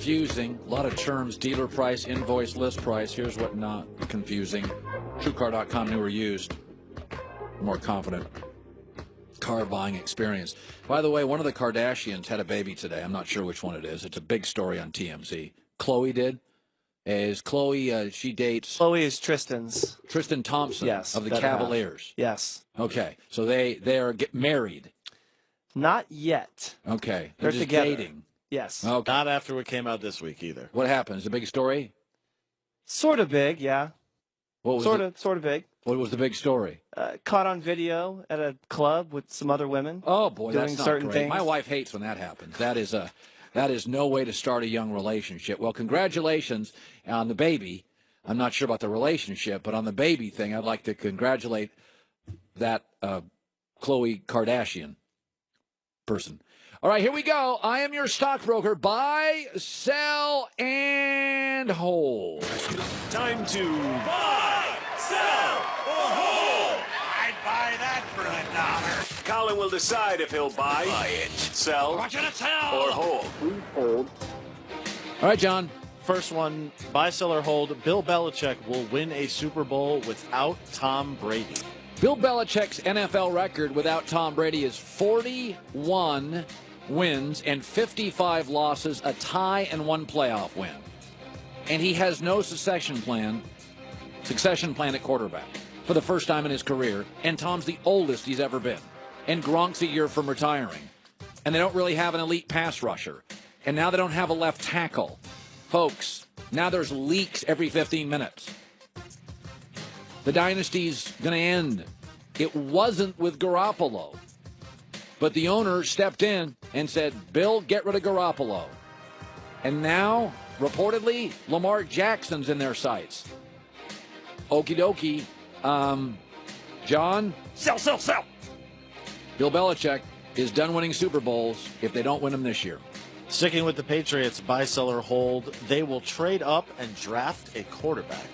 confusing. A lot of terms, dealer price, invoice, list price. Here's what not confusing. TrueCar.com, new or used. More confident car buying experience. By the way, one of the Kardashians had a baby today. I'm not sure which one it is. It's a big story on TMZ. Khloe did. Is Khloe, she dates... Khloe is Tristan's. Tristan Thompson of the Cavaliers. Yes. Okay, so they are married. Not yet. Okay. They're just together. Dating. Yes. Okay. Not after what came out this week either. What happened? Is it a big story? Sort of big, yeah. What was sort of big. What was the big story? Caught on video at a club with some other women. Oh boy, doing that's not certain great. things. My wife hates when that happens. That is no way to start a young relationship. Well, congratulations on the baby. I'm not sure about the relationship, but on the baby thing, I'd like to congratulate that Khloe Kardashian person. All right, here we go. I am your stockbroker. Buy, sell, and hold. Time to buy, sell, or hold. I'd buy that for $1. Colin will decide if he'll buy it, sell, I want you to sell. or hold. Please hold. All right, John. First one, buy, sell, or hold. Bill Belichick will win a Super Bowl without Tom Brady. Bill Belichick's NFL record without Tom Brady is 41 wins and 55 losses, a tie, and 1 playoff win. And he has no succession plan at quarterback for the first time in his career. And Tom's the oldest he's ever been. And Gronk's a year from retiring. And they don't really have an elite pass rusher. And now they don't have a left tackle. Folks, now there's leaks every 15 minutes. The dynasty's going to end. It wasn't with Garoppolo. But the owner stepped in and said, Bill, get rid of Garoppolo. And now, reportedly, Lamar Jackson's in their sights. Okie dokie. John? Sell. Bill Belichick is done winning Super Bowls if they don't win them this year. Sticking with the Patriots, buy, sell, or hold. They will trade up and draft a quarterback.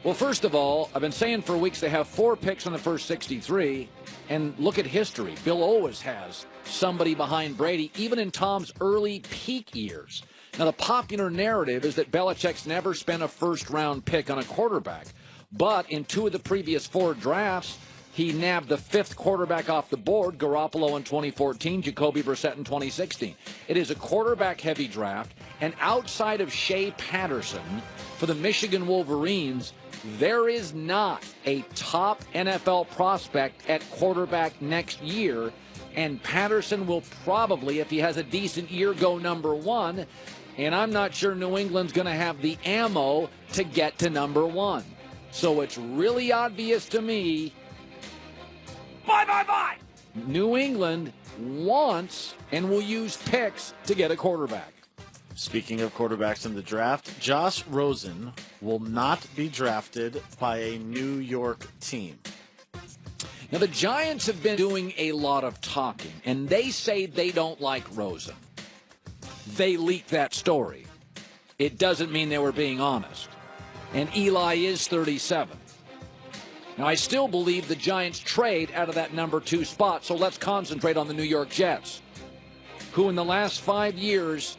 Well, first of all, I've been saying for weeks they have 4 picks on the first 63. And look at history. Bill always has somebody behind Brady, even in Tom's early peak years. Now, the popular narrative is that Belichick's never spent a first-round pick on a quarterback. But in 2 of the previous 4 drafts, he nabbed the 5th quarterback off the board, Garoppolo in 2014, Jacoby Brissett in 2016. It is a quarterback-heavy draft, and outside of Shea Patterson for the Michigan Wolverines, there is not a top NFL prospect at quarterback next year, and Patterson will probably, if he has a decent year, go number 1, and I'm not sure New England's going to have the ammo to get to number 1. So it's really obvious to me. Buy. New England wants and will use picks to get a quarterback. Speaking of quarterbacks in the draft, Josh Rosen will not be drafted by a New York team. Now, the Giants have been doing a lot of talking, and they say they don't like Rosen. They leaked that story. It doesn't mean they were being honest. And Eli is 37. Now, I still believe the Giants trade out of that number 2 spot, so let's concentrate on the New York Jets, who in the last 5 years,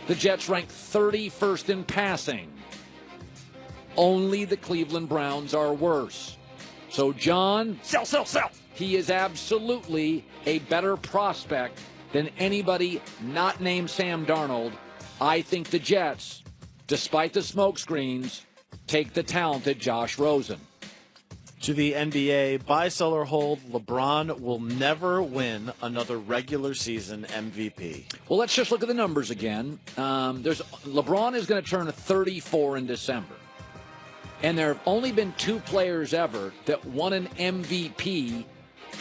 the Jets ranked 31st in passing. Only the Cleveland Browns are worse. So, John, Sell. he is absolutely a better prospect than anybody not named Sam Darnold. I think the Jets, despite the smokescreens, take the talented Josh Rosen. To the NBA, buy, sell, or hold. LeBron will never win another regular season MVP. Well, let's just look at the numbers again. LeBron is going to turn 34 in December. And there have only been 2 players ever that won an MVP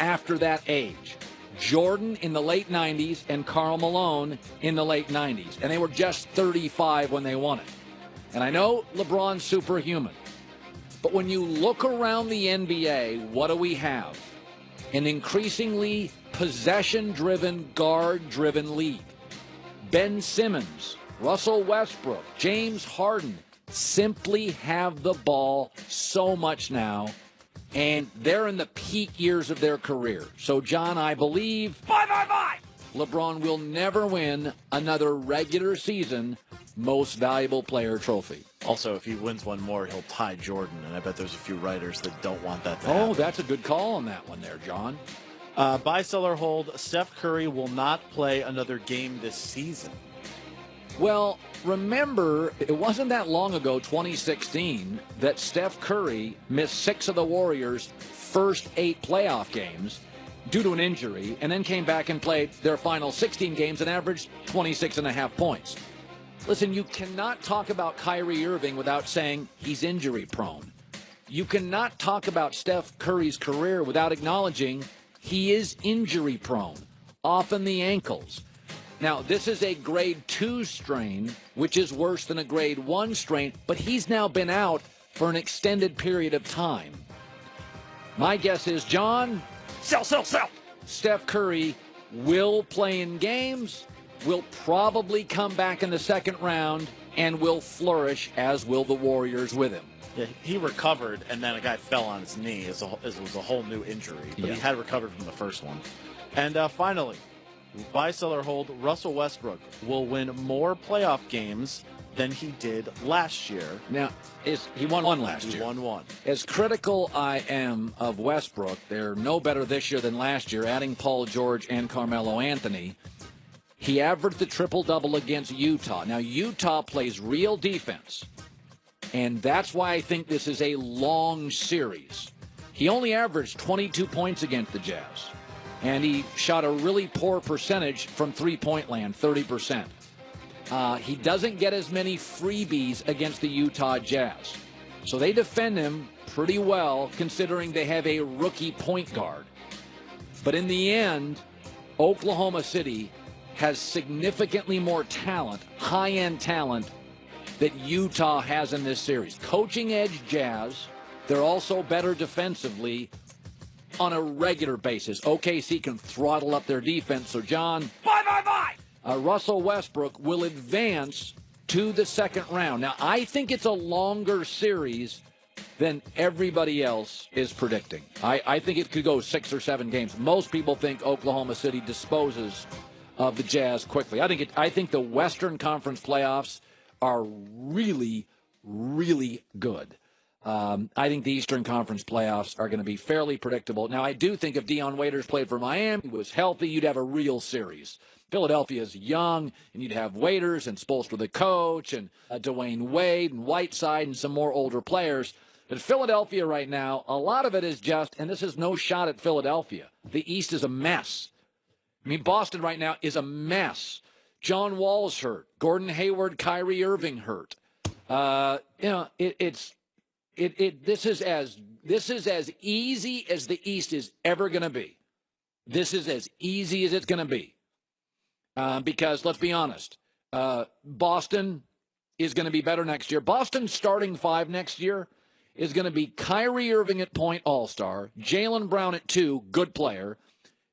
after that age. Jordan in the late 90s and Karl Malone in the late 90s. And they were just 35 when they won it. And I know LeBron's superhuman. But when you look around the NBA, what do we have? An increasingly possession-driven, guard-driven league. Ben Simmons, Russell Westbrook, James Harden simply have the ball so much now, and they're in the peak years of their career. So, John, I believe... Buy. LeBron will never win another regular season most valuable player trophy. Also, if he wins one more, he'll tie Jordan, and I bet there's a few writers that don't want that to happen. Oh, that's a good call on that one there, John. Buy, sell, or hold, Steph Curry will not play another game this season. Well, remember, it wasn't that long ago, 2016, that Steph Curry missed 6 of the Warriors' first 8 playoff games due to an injury, and then came back and played their final 16 games and averaged 26.5 points. Listen, you cannot talk about Kyrie Irving without saying he's injury prone. You cannot talk about Steph Curry's career without acknowledging he is injury prone, often the ankles. Now, this is a grade 2 strain, which is worse than a grade 1 strain, but he's now been out for an extended period of time. My guess is, John, Sell. Steph Curry will play in games, will probably come back in the second round, and will flourish, as will the Warriors with him. Yeah, he recovered, and then a guy fell on his knee. It was a whole new injury, but Yeah. he had recovered from the first one. And finally, buy, sell, or hold, Russell Westbrook will win more playoff games than he did last year. Now, he won one last He year. won one. As critical I am of Westbrook, they're no better this year than last year, adding Paul George and Carmelo Anthony. He averaged the triple-double against Utah. Now, Utah plays real defense, and that's why I think this is a long series. He only averaged 22 points against the Jazz, and he shot a really poor percentage from three-point land, 30%. He doesn't get as many freebies against the Utah Jazz. So they defend him pretty well, considering they have a rookie point guard. But in the end, Oklahoma City has significantly more talent, high-end talent, that Utah has in this series. Coaching edge Jazz. They're also better defensively on a regular basis. OKC can throttle up their defense. So, John, Bye. Russell Westbrook will advance to the second round. Now, I think it's a longer series than everybody else is predicting. I think it could go 6 or 7 games. Most people think Oklahoma City disposes of the Jazz quickly. I think the Western Conference playoffs are really, really good. I think the Eastern Conference playoffs are going to be fairly predictable. Now, I do think if Deion Waiters played for Miami, was healthy, you'd have a real series. Philadelphia is young, and you'd have Waiters and Spoelstra the coach, and Dwayne Wade and Whiteside and some more older players. But Philadelphia right now, a lot of it is just, and this is no shot at Philadelphia, the East is a mess. I mean, Boston right now is a mess. John Wall's hurt. Gordon Hayward, Kyrie Irving hurt. This is as easy as the East is ever going to be. This is as easy as it's going to be. Because let's be honest, Boston is going to be better next year. Boston's starting 5 next year is going to be Kyrie Irving at point, all-star. Jaylen Brown at 2, good player.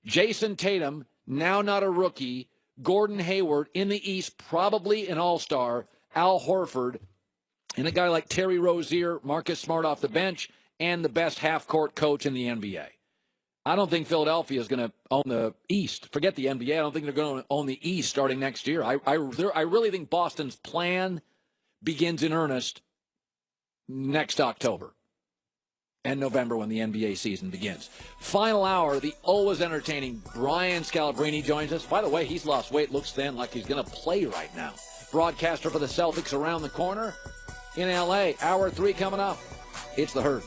Jason Tatum, now not a rookie. Gordon Hayward in the East, probably an all-star. Al Horford, and a guy like Terry Rozier, Marcus Smart off the bench, and the best half-court coach in the NBA. I don't think Philadelphia is going to own the East. Forget the NBA. I don't think they're going to own the East starting next year. I really think Boston's plan begins in earnest next October and November when the NBA season begins. Final hour, the always entertaining Brian Scalabrine joins us. By the way, he's lost weight, looks thin, like he's going to play right now. Broadcaster for the Celtics around the corner in L.A. Hour 3 coming up. It's The Herd.